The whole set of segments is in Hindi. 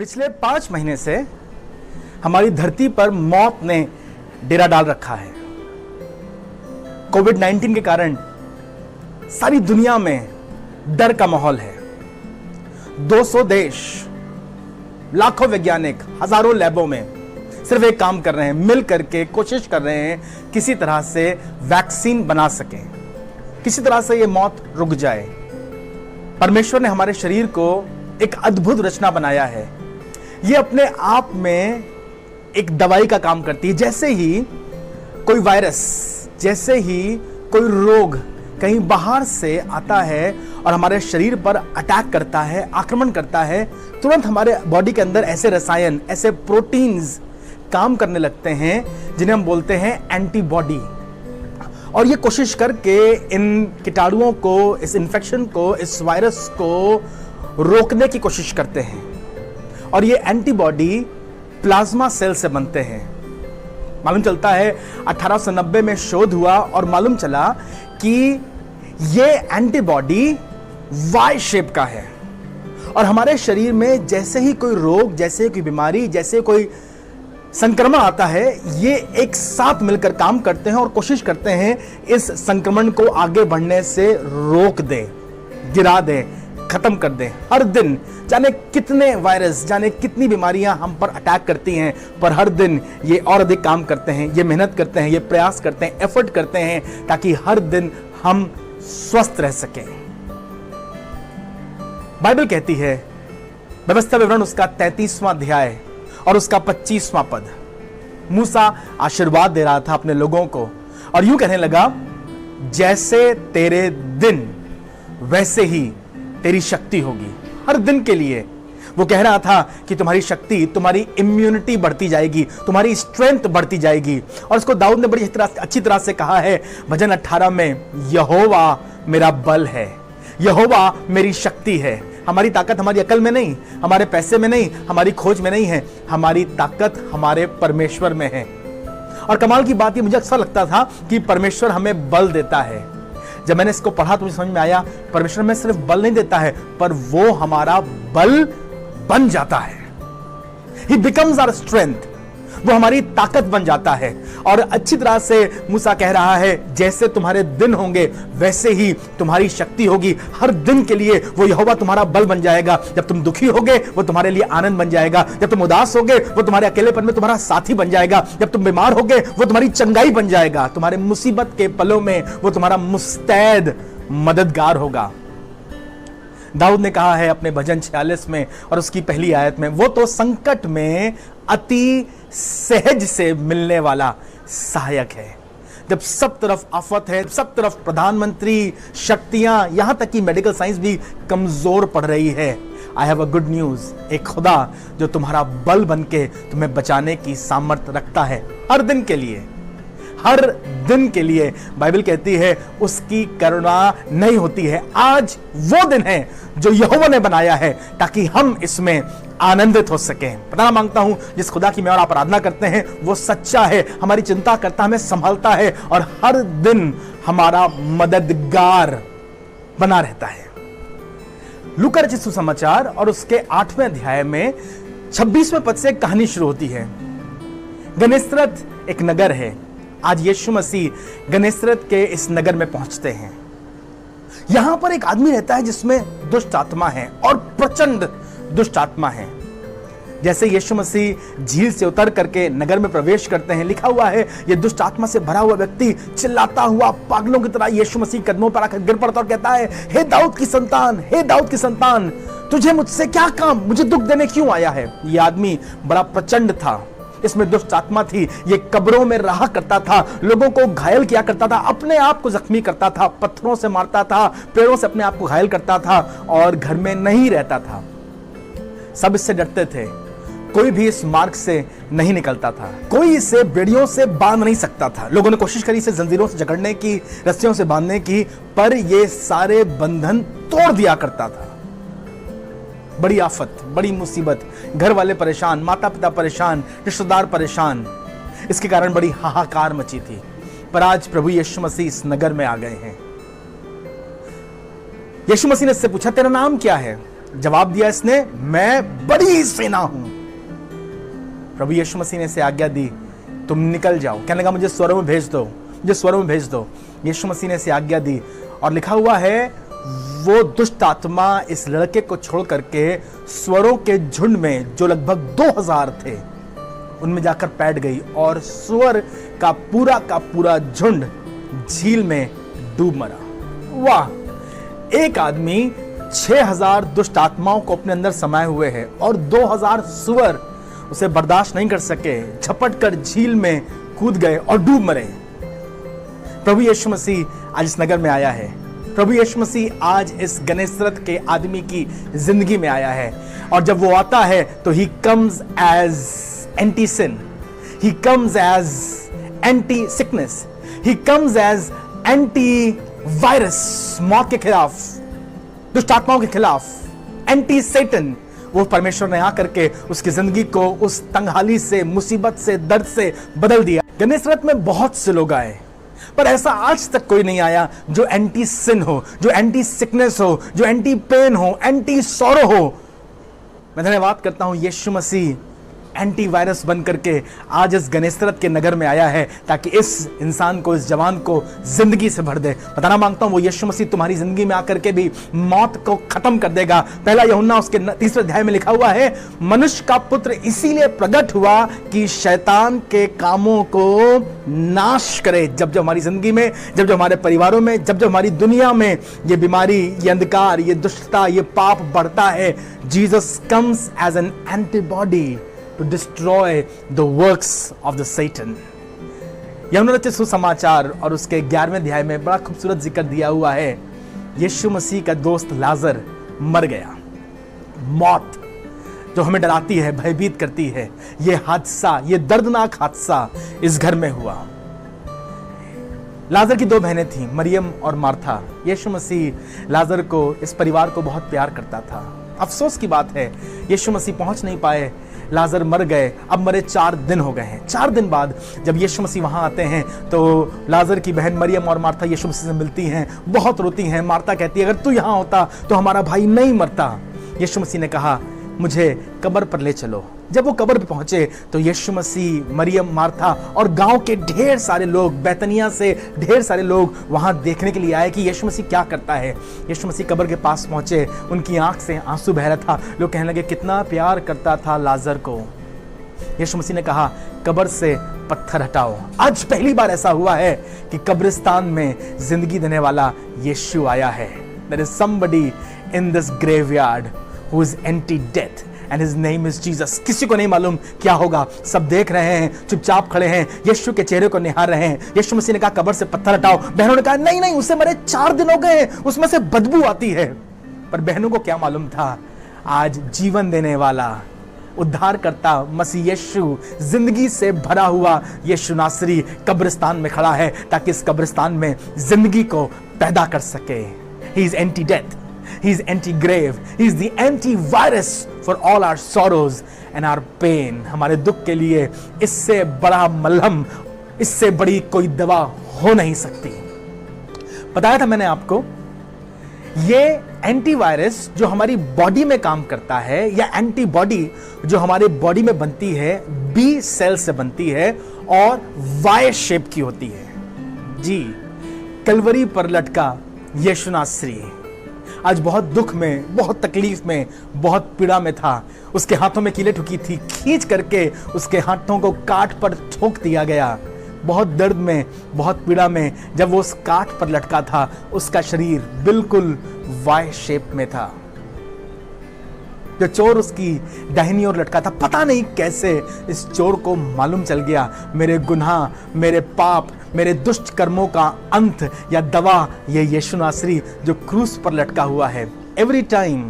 पिछले 5 महीने से हमारी धरती पर मौत ने डेरा डाल रखा है। कोविड-19 के कारण सारी दुनिया में डर का माहौल है। 200 देश, लाखों वैज्ञानिक, हजारों लैबों में सिर्फ एक काम कर रहे हैं, मिल करके कोशिश कर रहे हैं किसी तरह से वैक्सीन बना सकें, किसी तरह से ये मौत रुक जाए। परमेश्वर ने हमारे शरीर को एक अद्भुत रचना बनाया है। ये अपने आप में एक दवाई का काम करती है। जैसे ही कोई वायरस, जैसे ही कोई रोग कहीं बाहर से आता है और हमारे शरीर पर अटैक करता है, आक्रमण करता है, तुरंत हमारे बॉडी के अंदर ऐसे रसायन, ऐसे प्रोटीन्स काम करने लगते हैं जिन्हें हम बोलते हैं एंटीबॉडी। और ये कोशिश करके इन कीटाणुओं को, इस इंफेक्शन को, इस वायरस को रोकने की कोशिश करते हैं। और ये एंटीबॉडी प्लाज्मा सेल से बनते हैं। मालूम चलता है 1890 में शोध हुआ और मालूम चला कि ये एंटीबॉडी वाई शेप का है। और हमारे शरीर में जैसे ही कोई रोग, जैसे कोई बीमारी, जैसे कोई संक्रमण आता है, ये एक साथ मिलकर काम करते हैं और कोशिश करते हैं इस संक्रमण को आगे बढ़ने से रोक दें, गिरा दें, खत्म कर दें। हर दिन जाने कितने वायरस, जाने कितनी बीमारियां हम पर अटैक करती हैं, पर हर दिन ये और अधिक काम करते हैं, ये मेहनत करते हैं, ये प्रयास करते हैं, एफर्ट करते हैं ताकि हर दिन हम स्वस्थ रह सकें। बाइबल कहती है, व्यवस्था विवरण उसका 33वां अध्याय और उसका 25वां पद, मूसा आशीर्वाद दे रहा था अपने लोगों को और यूं कहने लगा, जैसे तेरे दिन वैसे ही तेरी शक्ति होगी। हर दिन के लिए वो कह रहा था कि तुम्हारी शक्ति, तुम्हारी इम्यूनिटी बढ़ती जाएगी, तुम्हारी स्ट्रेंथ बढ़ती जाएगी। और इसको दाऊद ने बड़ी अच्छी तरह से कहा है भजन 18 में, यहोवा मेरा बल है, यहोवा मेरी शक्ति है। हमारी ताकत हमारी अकल में नहीं, हमारे पैसे में नहीं, हमारी खोज में नहीं है, हमारी ताकत हमारे परमेश्वर में है। और कमाल की बात ये, मुझे अक्सर लगता था कि परमेश्वर हमें बल देता है। जब मैंने इसको पढ़ा तो मुझे समझ में आया, परमेश्वर में सिर्फ बल नहीं देता है, पर वो हमारा बल बन जाता है। He becomes our strength, वो हमारी ताकत बन जाता है। और अच्छी तरह से मूसा कह रहा है, जैसे तुम्हारे दिन होंगे वैसे ही तुम्हारी शक्ति होगी। हर दिन के लिए वो यहोवा तुम्हारा बल बन जाएगा। जब तुम दुखी होगे वो तुम्हारे लिए आनंद बन जाएगा, जब तुम उदास होगे वो तुम्हारे अकेलेपन में तुम्हारा साथी बन जाएगा, जब तुम बीमार होगे वो तुम्हारी चंगाई बन जाएगा, तुम्हारे मुसीबत के पलों में वो तुम्हारा मुस्तैद मददगार होगा। दाऊद ने कहा है अपने भजन 46 में और उसकी पहली आयत में, वो तो संकट में अति सहज से मिलने वाला सहायक है। जब सब तरफ आफत है, सब तरफ प्रधानमंत्री शक्तियां, यहां तक कि मेडिकल साइंस भी कमजोर पड़ रही है, I have a good news, एक खुदा जो तुम्हारा बल बनके तुम्हें बचाने की सामर्थ्य रखता है। हर दिन के लिए, हर दिन के लिए बाइबल कहती है उसकी करुणा नहीं होती है। आज वो दिन है जो यहोवा ने बनाया है ताकि हम इसमें आनंदित हो सकें। प्रार्थना मांगता हूं, जिस खुदा की मैं और आप आराधना करते हैं वो सच्चा है, हमारी चिंता करता, हमें संभालता है और हर दिन हमारा मददगार बना रहता है। लूका रचित सुसमाचार और उसके 8वें अध्याय में 26वें पद से एक कहानी शुरू होती है। गनेसरत एक नगर है। आज यीशु मसीह गनेसरत के इस नगर में पहुंचते हैं। यहां पर एक आदमी रहता है जिसमें दुष्ट आत्मा है और प्रचंड दुष्ट आत्मा है। जैसे यीशु मसीह झील से उतर करके नगर में प्रवेश करते हैं, लिखा हुआ है ये दुष्ट आत्मा से भरा हुआ व्यक्ति चिल्लाता हुआ पागलों की तरह यीशु मसीह कदमों पर आकर गिर पड़ता और कहता है, हे दाऊद की संतान, हे दाऊद की संतान, तुझे मुझसे क्या काम, मुझे दुख देने क्यों आया है। ये आदमी बड़ा प्रचंड था, इसमें दुष्ट आत्मा थी। ये कब्रों में रहा करता था, लोगों को घायल किया करता था, अपने आप को जख्मी करता था, पत्थरों से मारता था, पेड़ों से अपने आप को घायल करता था और घर में नहीं रहता था। सब इससे डरते थे, कोई भी इस मार्ग से नहीं निकलता था, कोई इसे बेड़ियों से बांध नहीं सकता था। लोगों ने कोशिश करी इसे जंजीरों से जकड़ने की, रस्सियों से बांधने की, पर ये सारे बंधन तोड़ दिया करता था। बड़ी आफत, बड़ी मुसीबत, घर वाले परेशान, माता पिता परेशान, रिश्तेदार परेशान, इसके कारण बड़ी हाहाकार मची थी। पर आज प्रभु यीशु मसीह इस नगर में आ गए हैं। यीशु मसीह ने इससे पूछा, तेरा नाम क्या है? जवाब दिया इसने, मैं बड़ी सेना हूं। प्रभु यीशु मसीह ने इसे आज्ञा दी, तुम निकल जाओ। कहने लगा, मुझे स्वर्ग में भेज दो, मुझे स्वर्ग में भेज दो। यीशु मसीह ने इसे आज्ञा दी और लिखा हुआ है, वो दुष्ट आत्मा इस लड़के को छोड़ करके स्वरों के झुंड में, जो लगभग 2000 थे, उनमें जाकर बैठ गई और स्वर का पूरा झुंड झील में डूब मरा। वाह! एक आदमी 6000 दुष्ट आत्माओं को अपने अंदर समाये हुए है और 2000 स्वर उसे बर्दाश्त नहीं कर सके, झपट कर झील में कूद गए और डूब मरे। प्रभु यीशु मसीह आज इस नगर में आया है। प्रभु यीशु मसीह आज इस गनेसरत के आदमी की जिंदगी में आया है और जब वो आता है तो he comes as anti sin, he comes as anti sickness, he comes as anti virus, मौत के खिलाफ, दुष्ट आत्माओं के खिलाफ, एंटी सैटन। वो परमेश्वर ने आकर के उसकी जिंदगी को उस तंगहाली से, मुसीबत से, दर्द से बदल दिया। गनेसरत में बहुत से लोग आए, पर ऐसा आज तक कोई नहीं आया जो एंटी सिन हो, जो एंटी सिकनेस हो, जो एंटी पेन हो, एंटी सॉरो हो। मैं धन्यवाद करता हूं, यीशु मसीह एंटी वायरस बन करके आज इस गनेसरत के नगर में आया है ताकि इस इंसान को, इस जवान को जिंदगी से भर दे। बताना मांगता हूं, वो यीशु मसीह तुम्हारी जिंदगी में आकर के भी मौत को खत्म कर देगा। पहला यूहन्ना उसके 3 अध्याय में लिखा हुआ है, मनुष्य का पुत्र इसीलिए प्रकट हुआ कि शैतान के कामों को नाश करे। जब हमारी जिंदगी में, जब हमारे परिवारों में, जब हमारी दुनिया में ये बीमारी, ये अंधकार, ये दुष्टता, ये पाप बढ़ता है, Jesus comes as an antibody to destroy the works of the Satan। यूहन्ना रचित सुसमाचार और उसके 11वें अध्याय में बड़ा खूबसूरत जिक्र दिया हुआ है। यीशु मसीह का दोस्त लाजर मर गया। मौत जो हमें डराती है, भयभीत करती है, ये हादसा, ये दर्दनाक हादसा इस घर में हुआ। लाजर की 2 बहनें थीं, मरियम और मार्था। यीशु मसीह लाजर को, इस परिवार को बहुत प्यार करता था। अफसोस की बात है, यीशु मसीह पहुंच नहीं पाए, लाजर मर गए। अब मरे 4 दिन हो गए हैं। 4 दिन बाद जब यीशु मसीह वहां आते हैं तो लाजर की बहन मरियम और मार्था यीशु मसीह से मिलती हैं, बहुत रोती हैं। मार्था कहती है, अगर तू यहां होता तो हमारा भाई नहीं मरता। यीशु मसीह ने कहा, मुझे कब्र पर ले चलो। जब वो कब्र पे पहुंचे तो यीशु मसीह, मरियम, मार्था और गांव के ढेर सारे लोग, बैतनिया से ढेर सारे लोग वहां देखने के लिए आए कि यीशु मसीह क्या करता है। यीशु मसीह कब्र के पास पहुंचे, उनकी आंख से आंसू बह रहा था। लोग कहने लगे, कितना प्यार करता था लाजर को। यीशु मसीह ने कहा, कब्र से पत्थर हटाओ। आज पहली बार ऐसा हुआ है कि कब्रिस्तान में जिंदगी देने वाला यीशु आया है। There is somebody in this graveyard who is anti-death and his name is Jesus। किसी को नहीं मालूम क्या होगा, सब देख रहे हैं, चुपचाप खड़े हैं, यीशु के चेहरे को निहार रहे हैं। यीशु मसीह ने कहा, कब्र से पत्थर हटाओ। बहनों ने कहा, नहीं नहीं, उसे मरे 4 दिन हो गए हैं, उसमें से बदबू आती है। पर बहनों को क्या मालूम था, आज जीवन देने वाला, उद्धार करता मसीह यीशु, जिंदगी से भरा हुआ यीशु नासरी कब्रिस्तान में खड़ा है ताकि इस कब्रिस्तान में जिंदगी को पैदा कर सके। He is anti-death, he is anti-grave, he is the anti-virus for all our sorrows and our pain। हमारे दुख के लिए इससे बड़ा मलहम, इससे बड़ी कोई दवा हो नहीं सकती। बताया था मैंने आपको, ये एंटीवायरस जो हमारी बॉडी में काम करता है, या एंटीबॉडी जो हमारे बॉडी में बनती है, बी सेल से बनती है और वाई शेप की होती है। जी, कलवरी पर लटका यीशु नासरी आज बहुत दुख में, बहुत तकलीफ में, बहुत पीड़ा में था। उसके हाथों में कीलें ठुकी थी, खींच करके उसके हाथों को काट पर ठोक दिया गया। बहुत दर्द में, बहुत पीड़ा में जब वो उस काट पर लटका था, उसका शरीर बिल्कुल वाई शेप में था। जो चोर उसकी दाहिनी ओर लटका था, पता नहीं कैसे इस चोर को मालूम चल गया, मेरे गुनाह, मेरे पाप, मेरे दुष्ट कर्मों का अंत या दवा ये यीशु नासरी जो क्रूस पर लटका हुआ है। Every time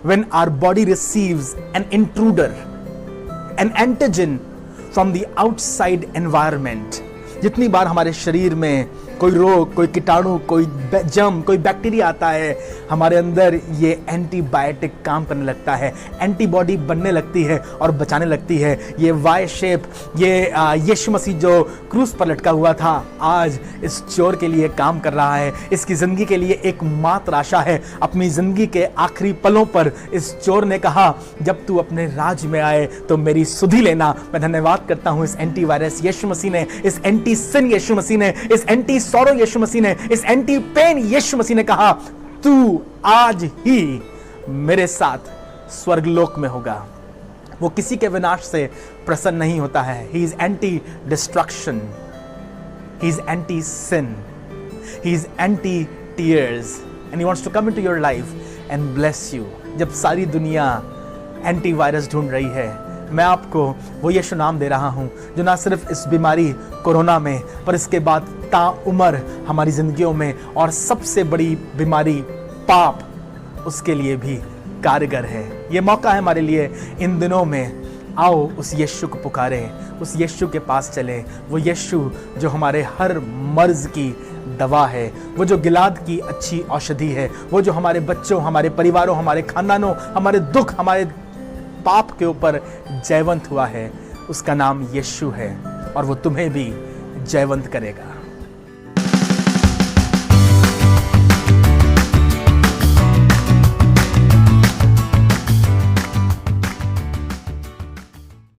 when our body receives an intruder, an antigen from the outside environment, जितनी बार हमारे शरीर में कोई रोग, कोई कीटाणु, कोई जम, कोई बैक्टीरिया आता है, हमारे अंदर ये एंटीबायोटिक काम करने लगता है, एंटीबॉडी बनने लगती है और बचाने लगती है। ये वाई शेप, ये यीशु मसीह जो क्रूस पर लटका हुआ था, आज इस चोर के लिए काम कर रहा है। इसकी जिंदगी के लिए एक मात्र आशा है। अपनी जिंदगी के आखिरी पलों पर इस चोर ने कहा, जब तू अपने राज में आए तो मेरी सुधि लेना। मैं धन्यवाद करता हूं इस एंटीवायरस यीशु मसीह ने, इस एंटी सिन यीशु मसीह ने, इस एंटी सौरो यीशु मसीह ने, इस एंटी पेन यीशु मसीह ने कहा, तू आज ही मेरे साथ स्वर्गलोक में होगा। वो किसी के विनाश से प्रसन्न नहीं होता है। He is anti destruction, he is anti sin, he is anti tears and he wants to come into your life and bless you. जब सारी दुनिया एंटीवायरस ढूंढ रही है, मैं आपको वो यीशु नाम दे रहा हूं जो ना सिर्फ इस बीमारी कोरोना में, पर इसके बाद ताउम्र हमारी जिंदगियों में, और सबसे बड़ी बीमारी पाप, उसके लिए भी कारगर है। ये मौका है हमारे लिए इन दिनों में। आओ उस यीशु को पुकारें, उस यीशु के पास चलें। वो यीशु जो हमारे हर मर्ज की दवा है, वो जो गिलाद की अच्छी औषधि है, वो जो हमारे बच्चों, हमारे परिवारों, हमारे खानदानों, हमारे दुख, हमारे पाप के ऊपर जयवंत हुआ है। उसका नाम यीशु है और वो तुम्हें भी जयवंत करेगा।